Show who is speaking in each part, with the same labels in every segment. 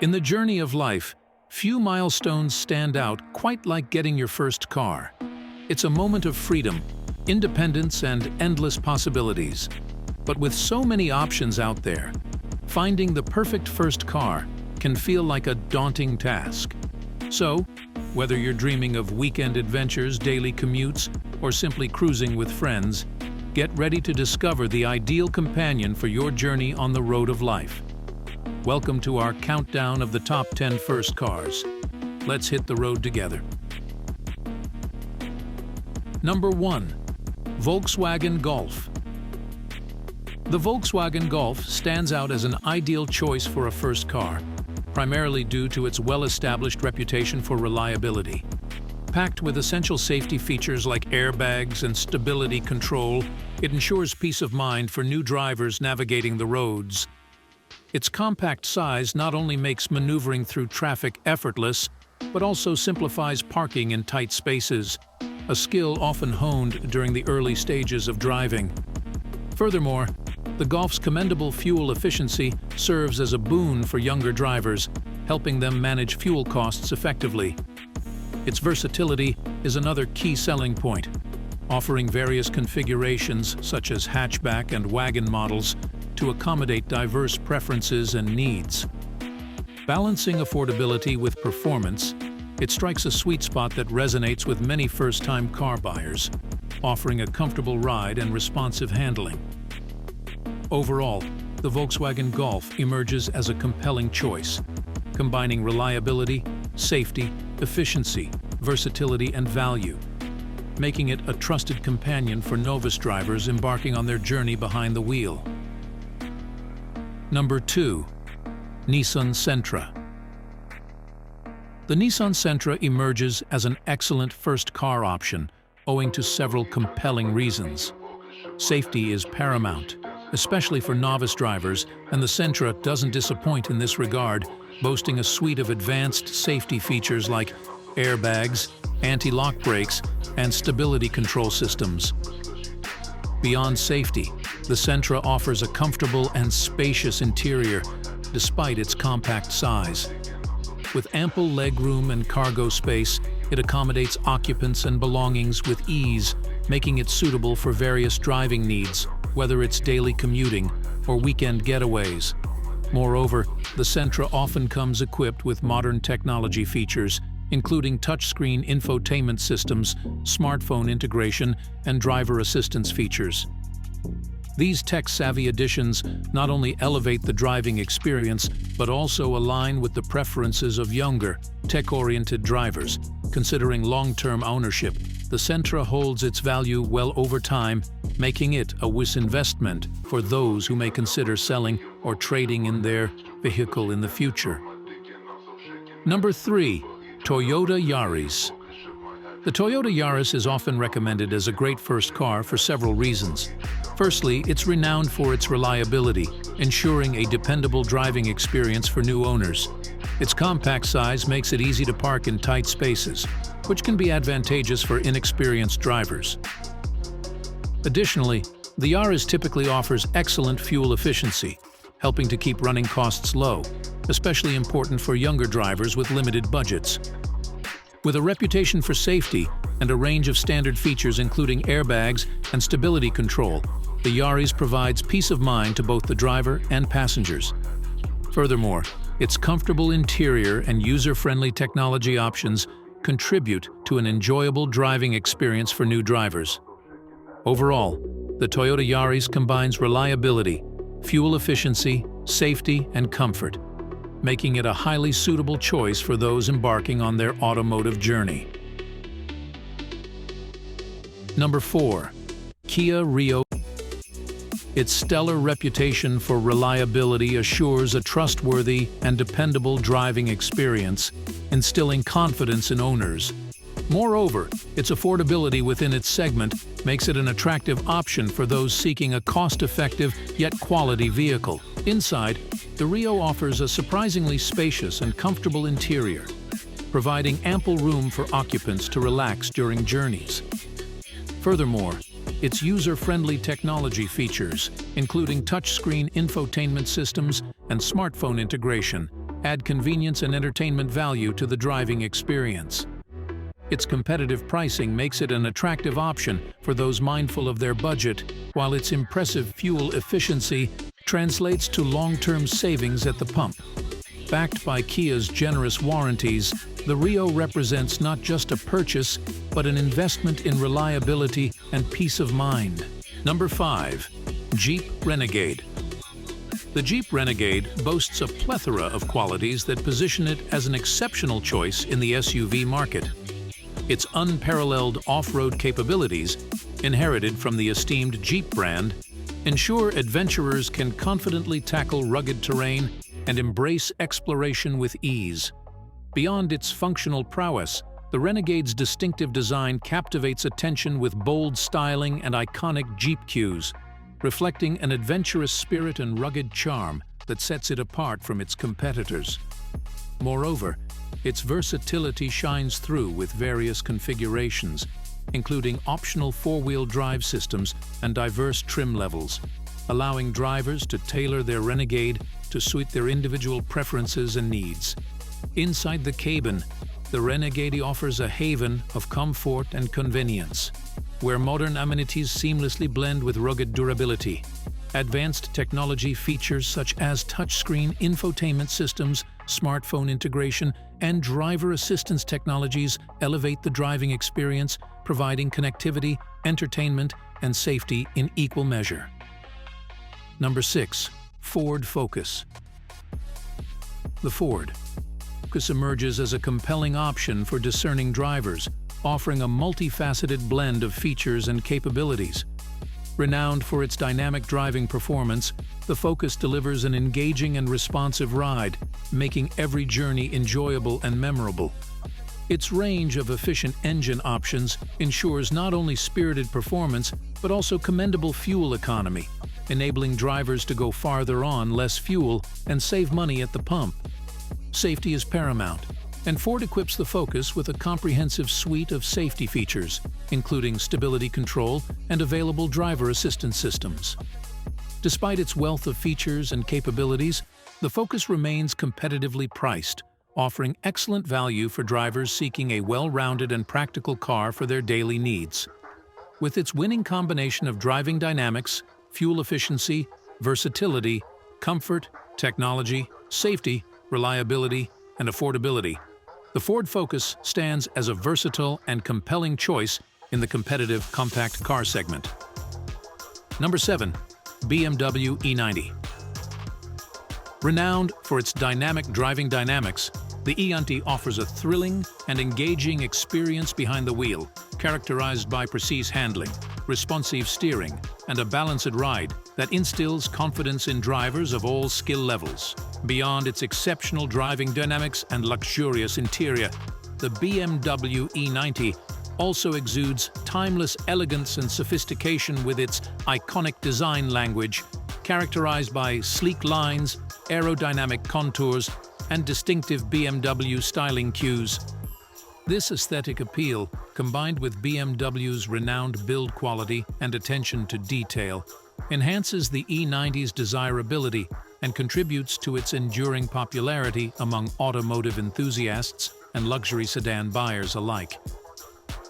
Speaker 1: In the journey of life, few milestones stand out quite like getting your first car. It's a moment of freedom, independence, and endless possibilities. But with so many options out there, finding the perfect first car can feel like a daunting task. So, whether you're dreaming of weekend adventures, daily commutes, or simply cruising with friends, get ready to discover the ideal companion for your journey on the road of life. Welcome to our countdown of the top 10 first cars. Let's hit the road together. Number 1. Volkswagen Golf. The Volkswagen Golf stands out as an ideal choice for a first car, primarily due to its well-established reputation for reliability. Packed with essential safety features like airbags and stability control, it ensures peace of mind for new drivers navigating the roads. Its compact size not only makes maneuvering through traffic effortless, but also simplifies parking in tight spaces, a skill often honed during the early stages of driving. Furthermore, the Golf's commendable fuel efficiency serves as a boon for younger drivers, helping them manage fuel costs effectively. Its versatility is another key selling point, offering various configurations such as hatchback and wagon models to accommodate diverse preferences and needs. Balancing affordability with performance, it strikes a sweet spot that resonates with many first-time car buyers, offering a comfortable ride and responsive handling. Overall, the Volkswagen Golf emerges as a compelling choice, combining reliability, safety, efficiency, versatility, and value, making it a trusted companion for novice drivers embarking on their journey behind the wheel. Number 2. Nissan Sentra. The Nissan Sentra emerges as an excellent first car option, owing to several compelling reasons. Safety is paramount, especially for novice drivers, and the Sentra doesn't disappoint in this regard, boasting a suite of advanced safety features like airbags, anti-lock brakes, and stability control systems. Beyond safety, the Sentra offers a comfortable and spacious interior, despite its compact size. With ample legroom and cargo space, it accommodates occupants and belongings with ease, making it suitable for various driving needs, whether it's daily commuting or weekend getaways. Moreover, the Sentra often comes equipped with modern technology features, including touchscreen infotainment systems, smartphone integration, and driver assistance features. These tech-savvy additions not only elevate the driving experience, but also align with the preferences of younger, tech-oriented drivers. Considering long-term ownership, the Sentra holds its value well over time, making it a wise investment for those who may consider selling or trading in their vehicle in the future. Number 3. Toyota Yaris. The Toyota Yaris is often recommended as a great first car for several reasons. Firstly, it's renowned for its reliability, ensuring a dependable driving experience for new owners. Its compact size makes it easy to park in tight spaces, which can be advantageous for inexperienced drivers. Additionally, the Yaris typically offers excellent fuel efficiency, helping to keep running costs low, especially important for younger drivers with limited budgets. With a reputation for safety and a range of standard features including airbags and stability control, the Yaris provides peace of mind to both the driver and passengers. Furthermore, its comfortable interior and user-friendly technology options contribute to an enjoyable driving experience for new drivers. Overall, the Toyota Yaris combines reliability, fuel efficiency, safety, and comfort, making it a highly suitable choice for those embarking on their automotive journey. Number 4. Kia Rio. Its stellar reputation for reliability assures a trustworthy and dependable driving experience, instilling confidence in owners. Moreover, its affordability within its segment makes it an attractive option for those seeking a cost-effective yet quality vehicle. Inside, the Rio offers a surprisingly spacious and comfortable interior, providing ample room for occupants to relax during journeys. Furthermore, its user-friendly technology features, including touchscreen infotainment systems and smartphone integration, add convenience and entertainment value to the driving experience. Its competitive pricing makes it an attractive option for those mindful of their budget, while its impressive fuel efficiency translates to long-term savings at the pump. Backed by Kia's generous warranties, the Rio represents not just a purchase, but an investment in reliability and peace of mind. Number 5. Jeep Renegade. The Jeep Renegade boasts a plethora of qualities that position it as an exceptional choice in the SUV market. Its unparalleled off-road capabilities, inherited from the esteemed Jeep brand, ensure adventurers can confidently tackle rugged terrain and embrace exploration with ease. Beyond its functional prowess, the Renegade's distinctive design captivates attention with bold styling and iconic Jeep cues, reflecting an adventurous spirit and rugged charm that sets it apart from its competitors. Moreover, its versatility shines through with various configurations, including optional four-wheel drive systems and diverse trim levels, allowing drivers to tailor their Renegade to suit their individual preferences and needs. Inside the cabin, the Renegade offers a haven of comfort and convenience, where modern amenities seamlessly blend with rugged durability. Advanced technology features such as touchscreen infotainment systems, smartphone integration, and driver assistance technologies elevate the driving experience, providing connectivity, entertainment, and safety in equal measure. Number 6. Ford Focus. The Ford Focus emerges as a compelling option for discerning drivers, offering a multifaceted blend of features and capabilities. Renowned for its dynamic driving performance, the Focus delivers an engaging and responsive ride, making every journey enjoyable and memorable. Its range of efficient engine options ensures not only spirited performance, but also commendable fuel economy, enabling drivers to go farther on less fuel and save money at the pump. Safety is paramount, and Ford equips the Focus with a comprehensive suite of safety features, including stability control and available driver assistance systems. Despite its wealth of features and capabilities, the Focus remains competitively priced, offering excellent value for drivers seeking a well-rounded and practical car for their daily needs. With its winning combination of driving dynamics, fuel efficiency, versatility, comfort, technology, safety, reliability, and affordability, the Ford Focus stands as a versatile and compelling choice in the competitive compact car segment. Number 7. BMW E90. Renowned for its dynamic driving dynamics, the E90 offers a thrilling and engaging experience behind the wheel, characterized by precise handling, responsive steering, and a balanced ride that instills confidence in drivers of all skill levels. Beyond its exceptional driving dynamics and luxurious interior, the BMW E90 also exudes timeless elegance and sophistication with its iconic design language, characterized by sleek lines, aerodynamic contours, and distinctive BMW styling cues. This aesthetic appeal, combined with BMW's renowned build quality and attention to detail, enhances the E90's desirability and contributes to its enduring popularity among automotive enthusiasts and luxury sedan buyers alike.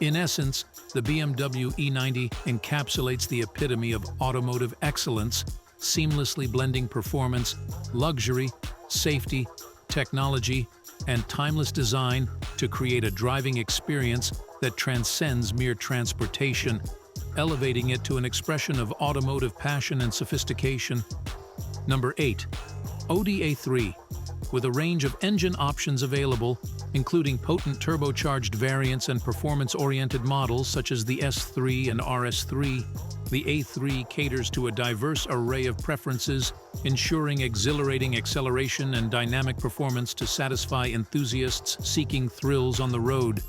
Speaker 1: In essence, the BMW E90 encapsulates the epitome of automotive excellence, seamlessly blending performance, luxury, safety, technology, and timeless design to create a driving experience that transcends mere transportation, elevating it to an expression of automotive passion and sophistication. Number 8. Audi A3. With a range of engine options available, including potent turbocharged variants and performance-oriented models such as the S3 and RS3, the A3 caters to a diverse array of preferences, ensuring exhilarating acceleration and dynamic performance to satisfy enthusiasts seeking thrills on the road.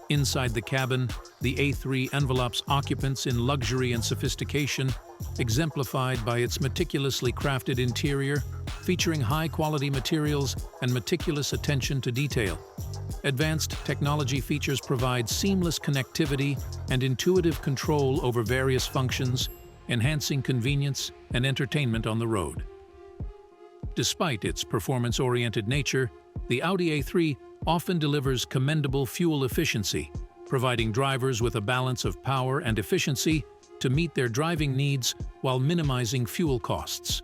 Speaker 1: Inside the cabin, the A3 envelopes occupants in luxury and sophistication, exemplified by its meticulously crafted interior, featuring high-quality materials and meticulous attention to detail. Advanced technology features provide seamless connectivity and intuitive control over various functions, enhancing convenience and entertainment on the road. Despite its performance-oriented nature, the Audi A3 often delivers commendable fuel efficiency, providing drivers with a balance of power and efficiency to meet their driving needs while minimizing fuel costs.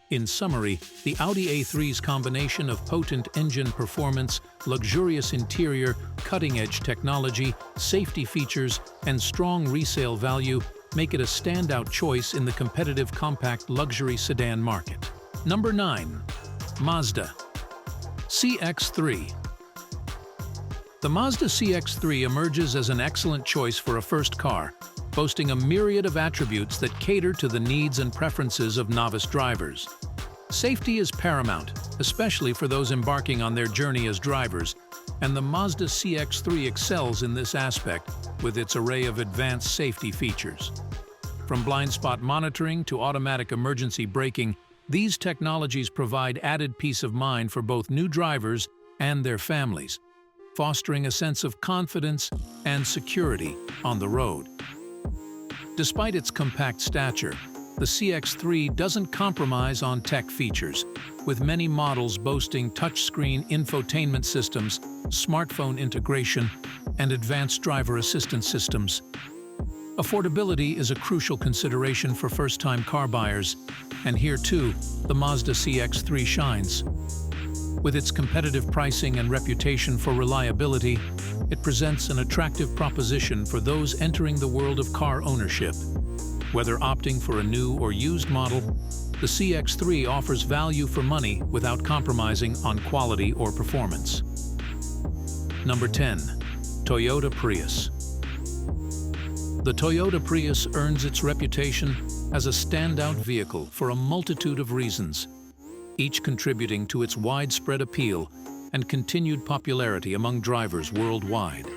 Speaker 1: In summary, the Audi A3's combination of potent engine performance, luxurious interior, cutting-edge technology, safety features, and strong resale value make it a standout choice in the competitive compact luxury sedan market. Number 9. Mazda CX-3. The Mazda CX-3 emerges as an excellent choice for a first car, boasting a myriad of attributes that cater to the needs and preferences of novice drivers. Safety is paramount, especially for those embarking on their journey as drivers, and the Mazda CX-3 excels in this aspect with its array of advanced safety features. From blind spot monitoring to automatic emergency braking, these technologies provide added peace of mind for both new drivers and their families, fostering a sense of confidence and security on the road. Despite its compact stature, the CX-3 doesn't compromise on tech features, with many models boasting touchscreen infotainment systems, smartphone integration, and advanced driver assistance systems. Affordability is a crucial consideration for first-time car buyers, and here too, the Mazda CX-3 shines. With its competitive pricing and reputation for reliability, it presents an attractive proposition for those entering the world of car ownership. Whether opting for a new or used model, the CX-3 offers value for money without compromising on quality or performance. Number 10. Toyota Prius. The Toyota Prius earns its reputation as a standout vehicle for a multitude of reasons, each contributing to its widespread appeal and continued popularity among drivers worldwide.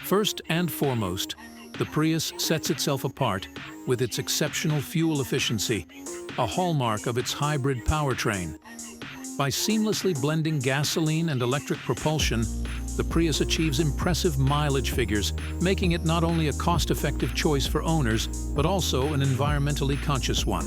Speaker 1: First and foremost, the Prius sets itself apart with its exceptional fuel efficiency, a hallmark of its hybrid powertrain. By seamlessly blending gasoline and electric propulsion, the Prius achieves impressive mileage figures, making it not only a cost-effective choice for owners, but also an environmentally conscious one.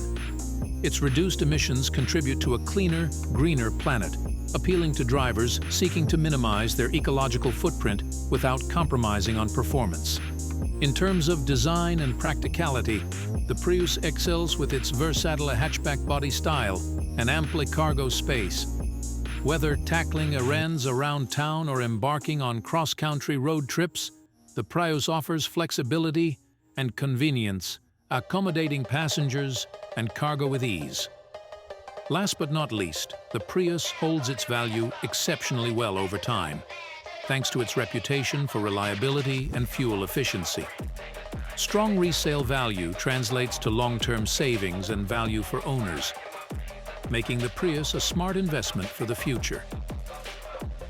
Speaker 1: Its reduced emissions contribute to a cleaner, greener planet, appealing to drivers seeking to minimize their ecological footprint without compromising on performance. In terms of design and practicality, the Prius excels with its versatile hatchback body style and ample cargo space. Whether tackling errands around town or embarking on cross-country road trips, the Prius offers flexibility and convenience, accommodating passengers and cargo with ease. Last but not least, the Prius holds its value exceptionally well over time, thanks to its reputation for reliability and fuel efficiency. Strong resale value translates to long-term savings and value for owners, making the Prius a smart investment for the future.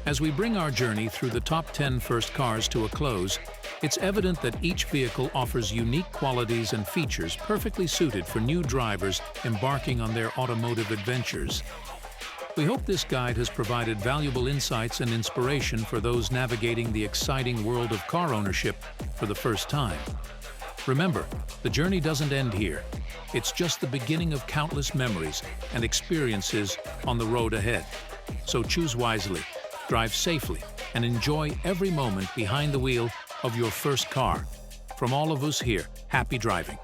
Speaker 1: As we bring our journey through the top 10 first cars to a close, it's evident that each vehicle offers unique qualities and features perfectly suited for new drivers embarking on their automotive adventures. We hope this guide has provided valuable insights and inspiration for those navigating the exciting world of car ownership for the first time. Remember, the journey doesn't end here. It's just the beginning of countless memories and experiences on the road ahead. So choose wisely, drive safely, and enjoy every moment behind the wheel of your first car. From all of us here, happy driving.